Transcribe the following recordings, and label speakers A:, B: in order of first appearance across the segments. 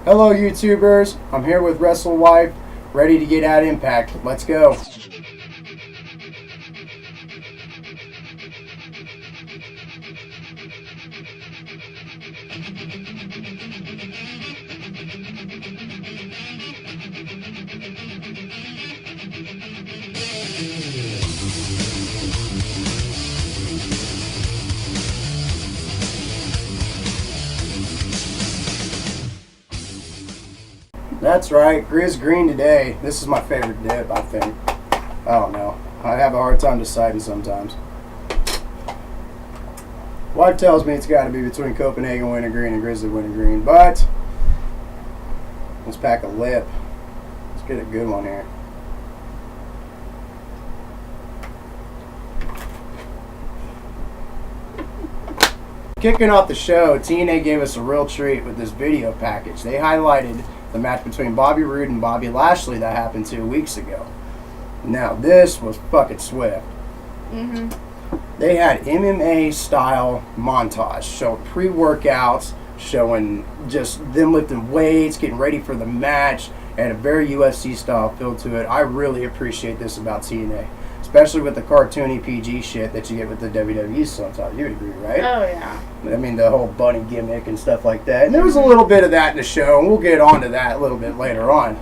A: Hello YouTubers, I'm here with WrestleWife, ready to get at impact. Let's go. That's right, Grizzly Green today. This is my favorite dip, I think. I don't know. I have a hard time deciding sometimes. Wife tells me it's got to be between Copenhagen Wintergreen and Grizzly Wintergreen, but let's pack a lip. Let's get a good one here. Kicking off the show, TNA gave us a real treat with this video package. They highlighted the match between Bobby Roode and Bobby Lashley that happened 2 weeks ago. Now, this was fucking swift. They had MMA style montage showing pre-workouts, showing just them lifting weights, getting ready for the match, and a very UFC style feel to it. I really appreciate this about TNA, especially with the cartoony PG shit that you get with the WWE sometimes. You would agree, right?
B: Oh, yeah.
A: I mean, the whole bunny gimmick and stuff like that. And there was a little bit of that in the show, and we'll get onto that a little bit later on.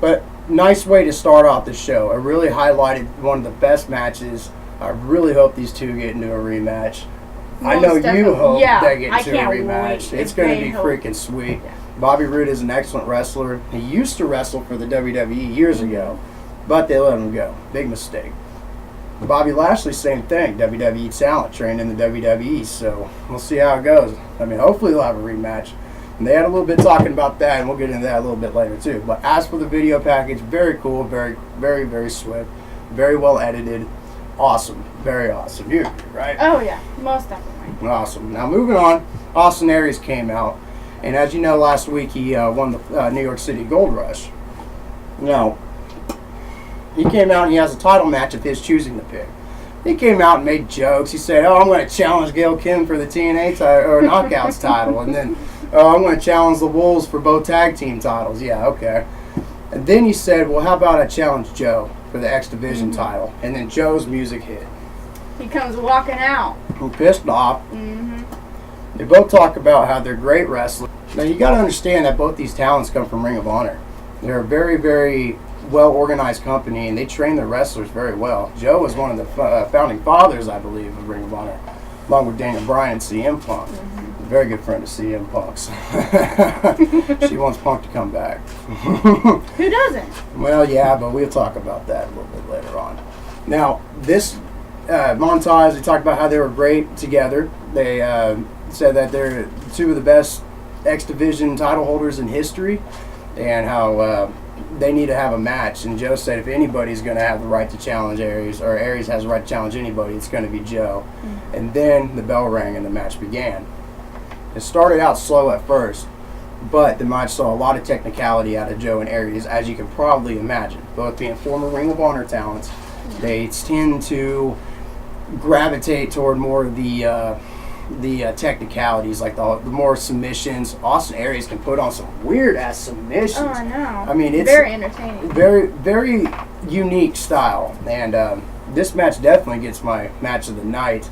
A: But nice way to start off the show. It really highlighted one of the best matches. I really hope these two get into a rematch. I know you hope they get into a rematch. It's going to be freaking sweet.
B: Yeah.
A: Bobby Roode is an excellent wrestler. He used to wrestle for the WWE years ago, but they let him go. Big mistake. Bobby Lashley, same thing. WWE talent, trained in the WWE, so we'll see how it goes. I mean, hopefully they'll have a rematch. And they had a little bit talking about that, and we'll get into that a little bit later too. But as for the video package, very cool, very, very, very swift, very well edited, awesome, very awesome. You agree, right?
B: Oh yeah, most definitely.
A: Awesome. Now moving on, Austin Aries came out, and as you know, last week he won the New York City Gold Rush. Now, he came out and he has a title match of his choosing to pick. He came out and made jokes. He said, "Oh, I'm going to challenge Gail Kim for the TNA or Knockouts title," and then, "Oh, I'm going to challenge the Wolves for both tag team titles." Yeah, okay. And then he said, "Well, how about I challenge Joe for the X Division title?" And then Joe's music hit.
B: He comes walking out.
A: I'm pissed off. They both talk about how they're great wrestlers. Now, you got to understand that both these talents come from Ring of Honor. They're a very, very well-organized company, and they train their wrestlers very well. Joe was one of the founding fathers, I believe, of Ring of Honor, along with Daniel Bryan and CM Punk. A very good friend of CM Punk's. She wants Punk to come back.
B: Who doesn't?
A: Well, yeah, but we'll talk about that a little bit later on. Now, this montage, they talked about how they were great together. They said that they're two of the best X Division title holders in history, and how they need to have a match. And Joe said if anybody's going to have the right to challenge Aries, or Aries has the right to challenge anybody, it's going to be Joe. And then the bell rang and the match began. It started out slow at first, but the match saw a lot of technicality out of Joe and Aries, as you can probably imagine. Both being former Ring of Honor talents, they tend to gravitate toward more of the technicalities, like the more submissions. Austin Aries can put on some weird ass submissions.
B: Oh, I know.
A: I mean, it's
B: very entertaining.
A: Very, very unique style, and this match definitely gets my match of the night.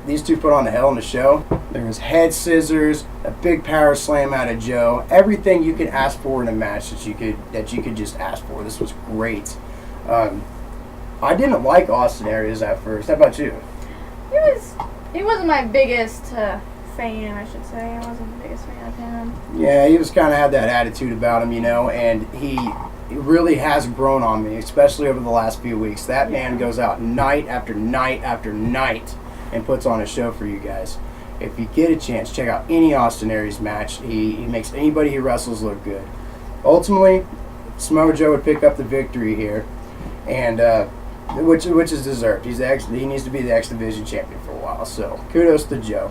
A: These two put on the hell in the show. There was head scissors, a big power slam out of Joe, everything you could ask for in a match that you could just ask for. This was great. I didn't like Austin Aries at first. How about you?
B: He wasn't my biggest fan, I should say. I wasn't the biggest fan of him.
A: Yeah, he was kind of had that attitude about him, you know, and he really has grown on me, especially over the last few weeks. That man goes out night after night after night and puts on a show for you guys. If you get a chance, check out any Austin Aries match. He makes anybody he wrestles look good. Ultimately, Samoa Joe would pick up the victory here, and which is deserved. He needs to be the X Division champion for a while. So kudos to Joe.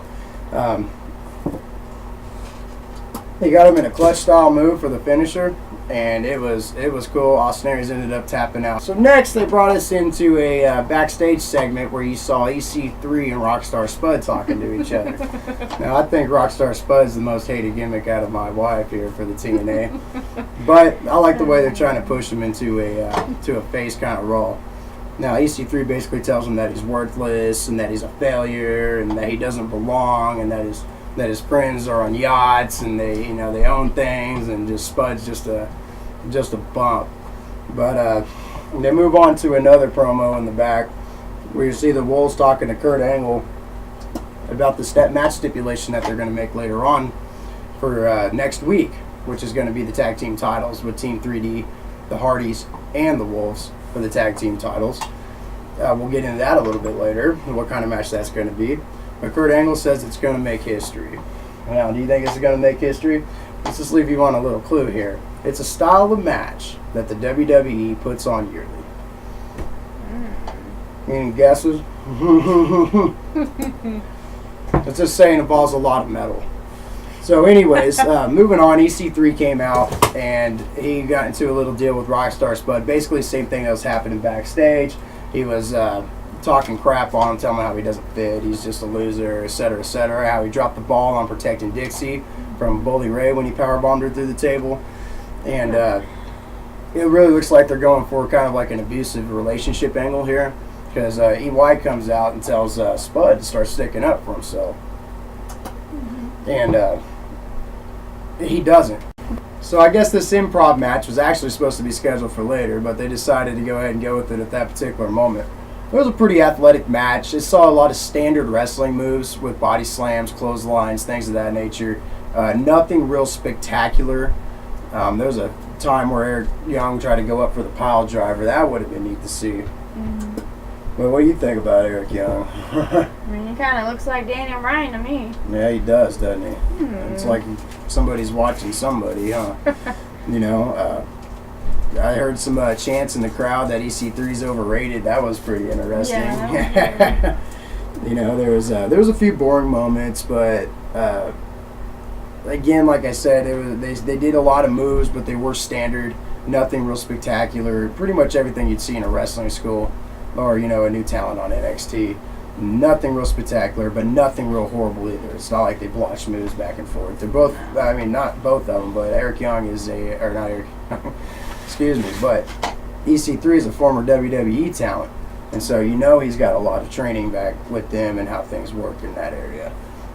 A: He got him in a clutch style move for the finisher, and it was cool. Austin Aries ended up tapping out. So next they brought us into a backstage segment where you saw EC3 and Rockstar Spud talking to each other. Now I think Rockstar Spud's the most hated gimmick out of my wife here for the TNA, but I like the way they're trying to push him into a face kind of role. Now EC3 basically tells him that he's worthless and that he's a failure and that he doesn't belong and that his friends are on yachts and they own things, and just Spud's just a bump. But they move on to another promo in the back where you see the Wolves talking to Kurt Angle about the match stipulation that they're going to make later on for next week, which is going to be the tag team titles with Team 3D, the Hardys, and the Wolves for the tag team titles. We'll get into that a little bit later, what kind of match that's going to be. But Kurt Angle says it's going to make history. Now, do you think it's going to make history? Let's just leave you on a little clue here. It's a style of match that the WWE puts on yearly. Any guesses? It's just saying it involves a lot of metal. So anyways, moving on, EC3 came out and he got into a little deal with Rockstar Spud. Basically the same thing that was happening backstage. He was talking crap on him, telling him how he doesn't fit, he's just a loser, etc., etc. How he dropped the ball on protecting Dixie from Bully Ray when he powerbombed her through the table. And it really looks like they're going for kind of like an abusive relationship angle here, because EY comes out and tells Spud to start sticking up for himself. And he doesn't. So I guess this improv match was actually supposed to be scheduled for later, but they decided to go ahead and go with it at that particular moment. It was a pretty athletic match. It saw a lot of standard wrestling moves with body slams, clotheslines, things of that nature. Nothing real spectacular. There was a time where Eric Young tried to go up for the pile driver. That would have been neat to see. Well, what do you think about Eric Young?
B: I mean, he kind of looks like Daniel Bryan to me.
A: Yeah, he does, doesn't he? It's like somebody's watching somebody, huh? I heard some chants in the crowd that EC3's overrated. That was pretty interesting.
B: Yeah,
A: there was a few boring moments, but again, like I said, they did a lot of moves, but they were standard. Nothing real spectacular. Pretty much everything you'd see in a wrestling school, or a new talent on NXT. Nothing real spectacular, but nothing real horrible either. It's not like they blotched moves back and forth. They're both, not both of them, but Eric Young is not Eric Young. Excuse me, but EC3 is a former WWE talent, and so he's got a lot of training back with them and how things work in that area.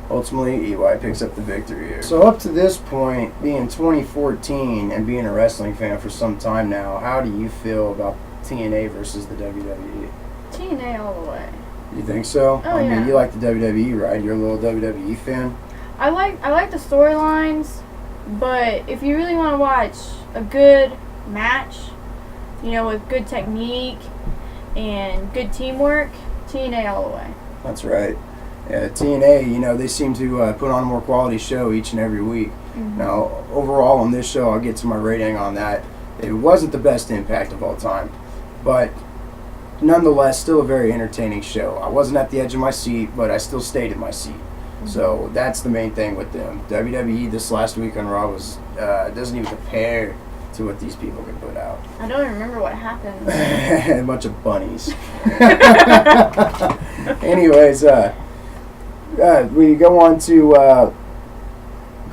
A: Ultimately, EY picks up the victory here. So up to this point, being 2014 and being a wrestling fan for some time now, how do you feel about TNA versus the WWE?
B: TNA all the way.
A: You think so?
B: Oh, yeah.
A: You like the WWE, right? You're a little WWE fan?
B: I like the storylines, but if you really want to watch a good match, with good technique and good teamwork, TNA all the way.
A: That's right. Yeah, TNA, they seem to put on a more quality show each and every week. Now, overall on this show, I'll get to my rating on that. It wasn't the best Impact of all time, but nonetheless, still a very entertaining show. I wasn't at the edge of my seat, but I still stayed in my seat. So that's the main thing with them. WWE this last week on Raw doesn't even compare to what these people can put out.
B: I don't even remember what happened.
A: A bunch of bunnies. Anyways, we go on to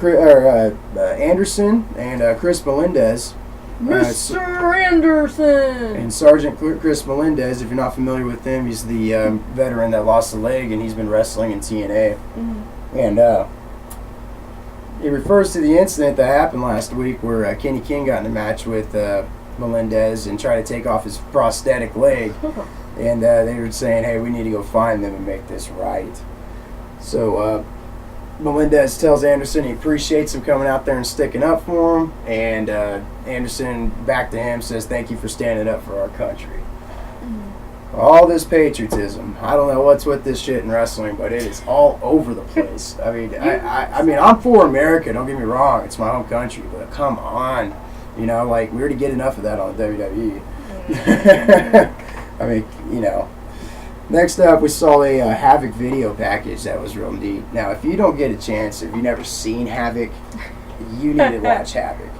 A: Anderson and Chris Melendez.
B: Mr. Anderson!
A: And Sergeant Chris Melendez, if you're not familiar with him, he's the veteran that lost a leg, and he's been wrestling in TNA. And he refers to the incident that happened last week where Kenny King got in a match with Melendez and tried to take off his prosthetic leg. And they were saying, hey, we need to go find them and make this right. So Melendez tells Anderson he appreciates him coming out there and sticking up for him, and Anderson back to him says thank you for standing up for our country. All this patriotism, I don't know what's with this shit in wrestling, but it is all over the place. I mean, I'm for America, don't get me wrong, it's my home country, but come on, we already get enough of that on the WWE. Next up, we saw a Havoc video package that was real neat. Now, if you don't get a chance, if you've never seen Havoc, you need to watch Havoc.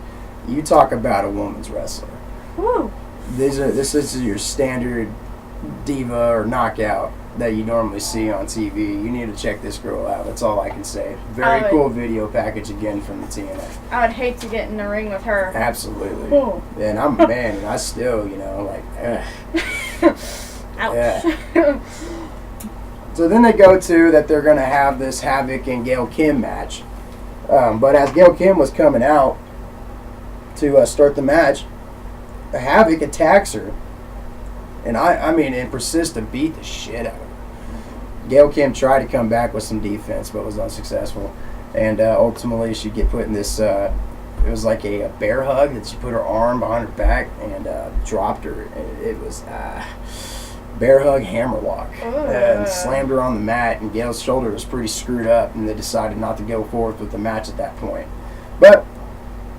A: You talk about a woman's wrestler.
B: Woo.
A: This is your standard diva or knockout that you normally see on TV. You need to check this girl out. That's all I can say. Very cool video package again from the TNA.
B: I would hate to get in the ring with her.
A: Absolutely.
B: Ooh.
A: And I'm a man, and I still, like,
B: Ouch.
A: Yeah. So then they go to that they're going to have this Havoc and Gail Kim match. But as Gail Kim was coming out to start the match, Havoc attacks her. And and persists to beat the shit out of her. Gail Kim tried to come back with some defense, but was unsuccessful. And ultimately, she'd get put in this, it was like a bear hug that she put her arm behind her back and dropped her. And it was bear hug hammerlock. And slammed her on the mat, and Gail's shoulder was pretty screwed up, and they decided not to go forth with the match at that point. But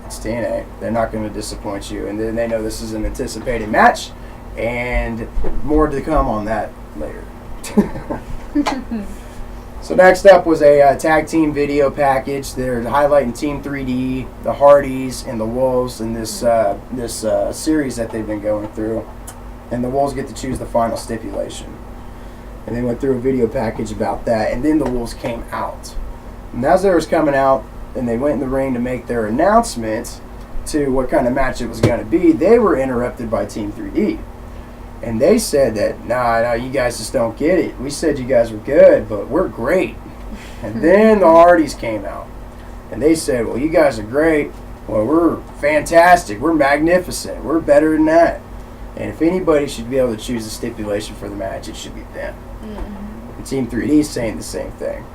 A: it's TNA. They're not going to disappoint you. And then they know this is an anticipated match. And more to come on that later. So next up was a tag team video package. They're highlighting Team 3D, the Hardys, and the Wolves in this series that they've been going through. And the Wolves get to choose the final stipulation. And they went through a video package about that. And then the Wolves came out. And as they was coming out, and they went in the ring to make their announcement to what kind of match it was going to be, they were interrupted by Team 3D. And they said that, nah, you guys just don't get it. We said you guys were good, but we're great. And then the Hardys came out. And they said, well, you guys are great. Well, we're fantastic. We're magnificent. We're better than that. And if anybody should be able to choose a stipulation for the match, it should be them. Mm-hmm. And Team 3D is saying the same thing.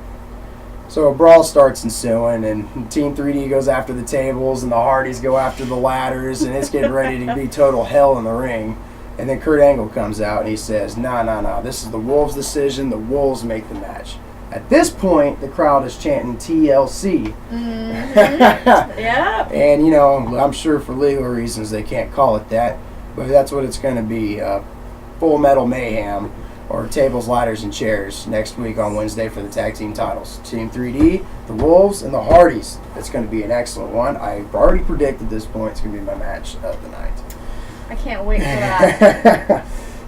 A: So a brawl starts ensuing, and Team 3D goes after the tables, and the Hardys go after the ladders, and it's getting ready to be total hell in the ring. And then Kurt Angle comes out and he says, nah, this is the Wolves' decision. The Wolves make the match. At this point, the crowd is chanting TLC.
B: Mm-hmm. Yeah.
A: And, I'm sure for legal reasons they can't call it that. But that's what it's going to be. Full Metal Mayhem, or Tables, Ladders, and Chairs next week on Wednesday for the tag team titles. Team 3D, the Wolves, and the Hardys. It's going to be an excellent one. I've already predicted this point. It's going to be my match of the night.
B: I can't wait for that.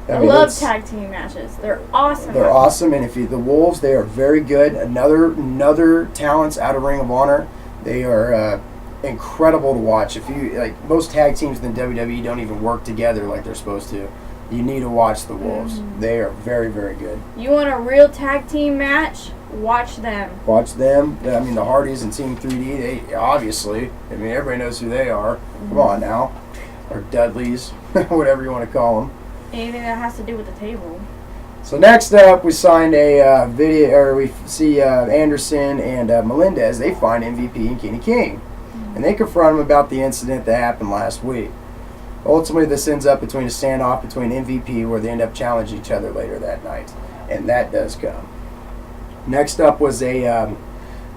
B: I love tag team matches. They're awesome.
A: They're awesome, and the Wolves, they are very good. Another talents out of Ring of Honor. They are incredible to watch. If you most tag teams in the WWE don't even work together like they're supposed to. You need to watch the Wolves. Mm-hmm. They are very, very good.
B: You want a real tag team match? Watch them.
A: Watch them. The Hardys and Team 3D. They obviously. Everybody knows who they are. Mm-hmm. Come on now. Or Dudleys, whatever you want to call them.
B: Anything that has to do with the table.
A: So next up, we signed a video, or we see Anderson and Melendez. They find MVP and Kenny King, and they confront him about the incident that happened last week. Ultimately, this ends up between a standoff between MVP, where they end up challenging each other later that night, and that does come. Next up was Gail.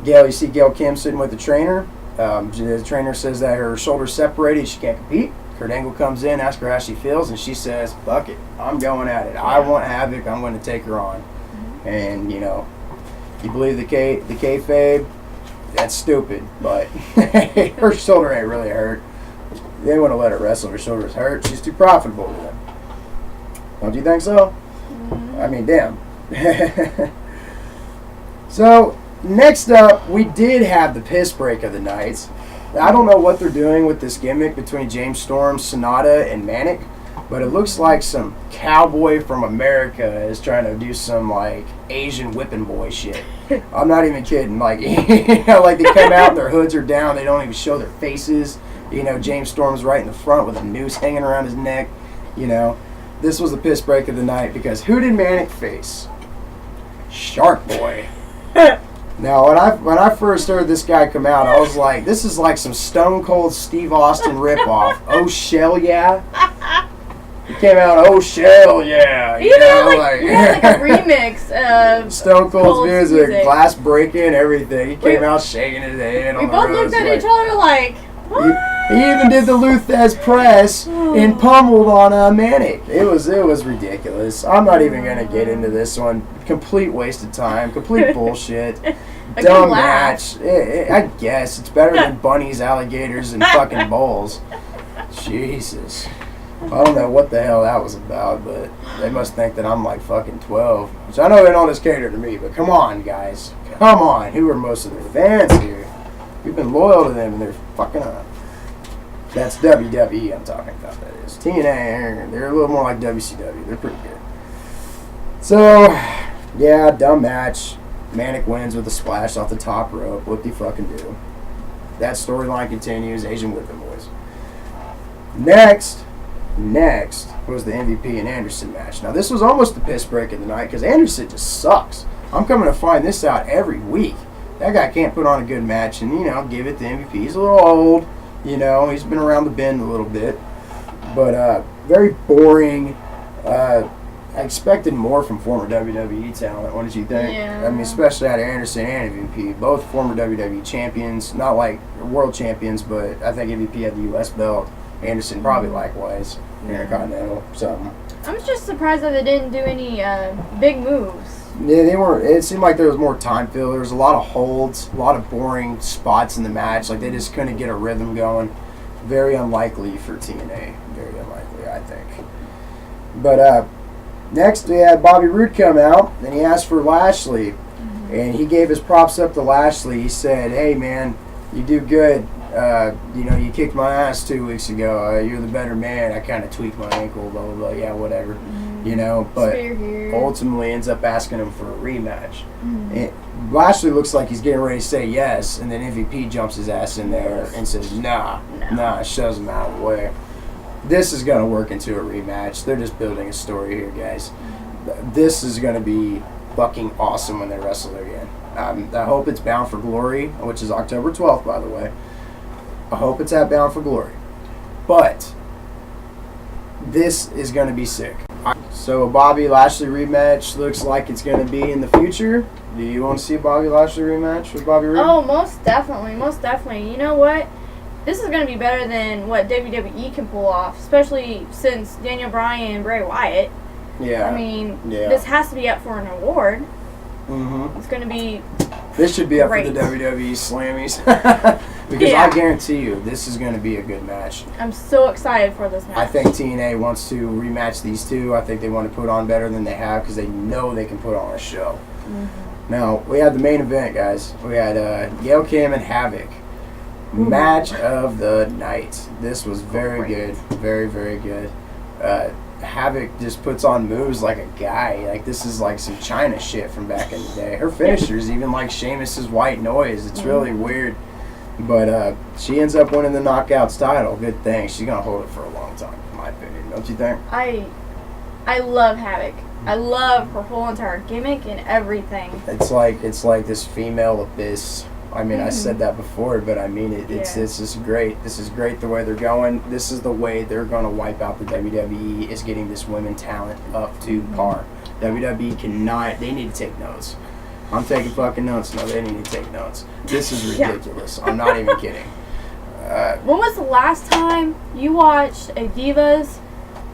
A: You see Gail Kim sitting with the trainer. The trainer says that her shoulder's separated, she can't compete. Kurt Angle comes in, asks her how she feels, and she says, fuck it, I'm going at it. I want Havoc, I'm going to take her on. Mm-hmm. And, you believe the kayfabe, that's stupid, but her shoulder ain't really hurt. They want to let her wrestle, her shoulder's hurt. She's too profitable to them. Don't you think so? Mm-hmm. Damn. So, next up, we did have the piss break of the night. I don't know what they're doing with this gimmick between James Storm, Sonata, and Manic, but it looks like some cowboy from America is trying to do some Asian whipping boy shit. I'm not even kidding. They come out, their hoods are down, they don't even show their faces. James Storm's right in the front with a noose hanging around his neck. This was the piss break of the night because who did Manic face? Shark Boy. Now, when I first heard this guy come out, I was like, this is like some Stone Cold Steve Austin ripoff. Oh, shell yeah? He came out, oh, shell yeah.
B: He had a remix of
A: Stone Cold's music, glass breaking, everything. He came out shaking his head on the road.
B: We both looked at each other like, what?
A: He even did the Luthez press and pummeled on Manic. It was ridiculous. I'm not even going to get into this one. Complete waste of time. Complete bullshit.
B: A
A: dumb
B: good laugh.
A: match. I guess it's better than bunnies, alligators, and fucking bulls. Jesus. I don't know what the hell that was about, but they must think that I'm like fucking 12. Which I know they don't just cater to me, but come on, guys. Come on. Who are most of their fans here? We've been loyal to them, and they're fucking up. That's WWE I'm talking about, that is. TNA, they're a little more like WCW. They're pretty good. So, yeah, dumb match. Manic wins with a splash off the top rope. What do you fucking do? That storyline continues. Asian Whipping Boys. Next was the MVP and Anderson match. Now, this was almost the piss break of the night because Anderson just sucks. I'm coming to find this out every week. That guy can't put on a good match and, give it to MVP. He's a little old. He's been around the bend a little bit. But very boring. I expected more from former WWE talent. What did you think?
B: Yeah.
A: I mean, especially out of Anderson and MVP. Both former WWE champions. Not like world champions, but I think MVP had the U.S. belt. Anderson probably likewise. Intercontinental, something.
B: I'm just surprised that they didn't do any big moves.
A: Yeah, they weren't. It seemed like there was more time filler. There was a lot of holds, a lot of boring spots in the match. Like they just couldn't get a rhythm going. Very unlikely for TNA. Very unlikely, I think. But next we had Bobby Roode come out, and he asked for Lashley, and he gave his props up to Lashley. He said, "Hey man, you do good. You kicked my ass 2 weeks ago. You're the better man. I kind of tweaked my ankle, blah, blah, blah. Yeah, whatever. But ultimately ends up asking him for a rematch. And Lashley looks like he's getting ready to say yes, and then MVP jumps his ass in there and says, nah, shoves him out of the way. This is going to work into a rematch. They're just building a story here, guys. This is going to be fucking awesome when they wrestle again. I hope it's Bound for Glory, which is October 12th, by the way. I hope it's at Bound for Glory. But this is going to be sick. So a Bobby Lashley rematch looks like it's going to be in the future. Do you want to see a Bobby Lashley rematch with Bobby Roode?
B: Oh, most definitely. Most definitely. You know what? This is going to be better than what WWE can pull off, especially since Daniel Bryan and Bray Wyatt.
A: Yeah.
B: I mean, this has to be up for an award. Mm-hmm. It's going to be
A: This should be
B: great.
A: up for the WWE Slammies. Because I guarantee you, this is going to be a good match.
B: I'm so excited for this match.
A: I think TNA wants to rematch these two. I think they want to put on better than they have because they know they can put on a show. Mm-hmm. Now, we had the main event, guys. We had Gail Kim and Havoc. Match of the night. This was very good. Very, very good. Havoc just puts on moves like a guy. Like, this is like some China shit from back in the day. Her finishers even like Sheamus's white noise. It's really weird. But she ends up winning the Knockouts title. Good thing. She's going to hold it for a long time, in my opinion. Don't you think?
B: I love Havoc. I love her whole entire gimmick and everything.
A: It's like this female abyss. I mean, I said that before, but I mean it. It's just great. This is great the way they're going. This is the way they're going to wipe out the WWE, is getting this women talent up to par. WWE cannot. They need to take notes. I'm taking fucking notes. No, they need to take notes. This is ridiculous. I'm not even kidding.
B: When was the last time you watched a Divas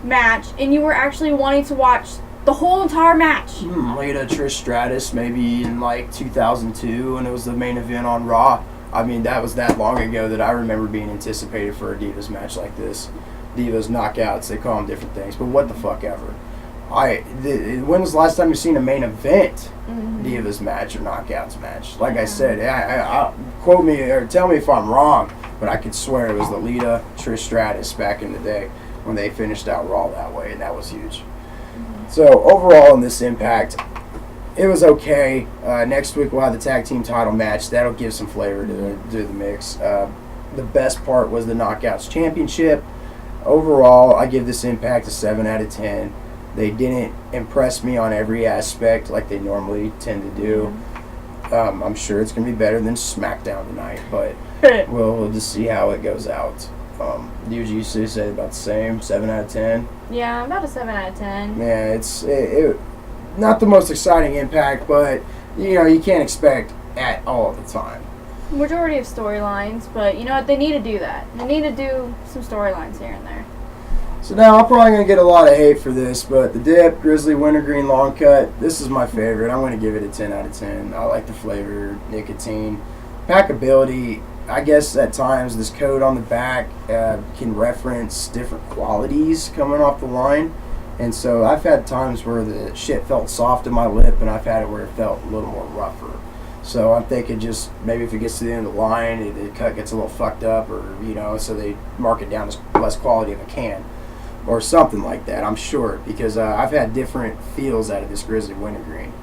B: match and you were actually wanting to watch the whole entire match?
A: Lita Trish Stratus, maybe in like 2002, and it was the main event on Raw. I mean, that was that long ago that I remember being anticipated for a Divas match like this. Divas knockouts, they call them different things, but what the fuck ever. When was the last time you seen a main event Divas match or knockouts match? Like I said, I quote me or tell me if I'm wrong, but I could swear it was the Lita Trish Stratus back in the day when they finished out Raw that way, and that was huge. So overall in this Impact, it was okay. Next week we'll have the tag team title match. That'll give some flavor to the mix. The best part was the Knockouts Championship. Overall, I give this Impact a 7 out of 10. They didn't impress me on every aspect like they normally tend to do. I'm sure it's going to be better than SmackDown tonight, but we'll just see how it goes out. You used to say about the same, 7 out of 10?
B: Yeah, about a 7 out of 10.
A: Yeah, it's not the most exciting Impact, but you can't expect at all the time.
B: Majority of storylines, but you know what? They need to do that. They need to do some storylines here and there.
A: So now I'm probably going to get a lot of hate for this, but the dip, Grizzly Wintergreen long cut, this is my favorite. I'm going to give it a 10 out of 10. I like the flavor, nicotine. Packability, I guess at times this coat on the back can reference different qualities coming off the line. And so I've had times where the shit felt soft in my lip, and I've had it where it felt a little more rougher. So I'm thinking just maybe if it gets to the end of the line, the cut gets a little fucked up, or so they mark it down as less quality of a can, or something like that. I'm sure, because I've had different feels out of this Grizzly Wintergreen,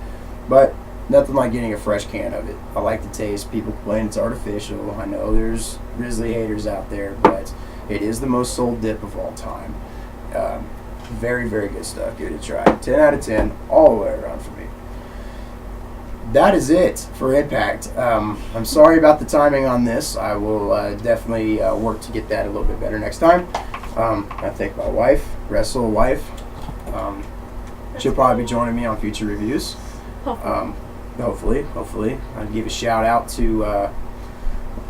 A: but nothing like getting a fresh can of it. I like the taste. People complain it's artificial. I know there's Grizzly haters out there, but it is the most sold dip of all time. Very, very good stuff. Give it a try. 10 out of 10 all the way around for me. That is it for Impact. I'm sorry about the timing on this. I will definitely work to get that a little bit better next time. I thank my wife, WrestleWife. She'll probably be joining me on future reviews. Hopefully. I'd give a shout out to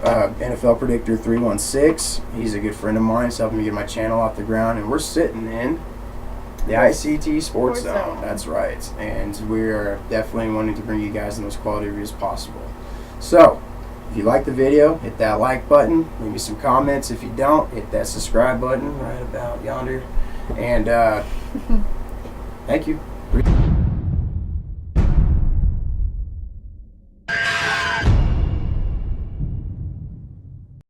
A: NFL Predictor 316. He's a good friend of mine. He's helping me get my channel off the ground, and we're sitting in the ICT Sports Zone. That's right. And we're definitely wanting to bring you guys the most quality reviews possible. So, if you like the video, hit that like button. Leave me some comments. If you don't, hit that subscribe button right about yonder. And thank you.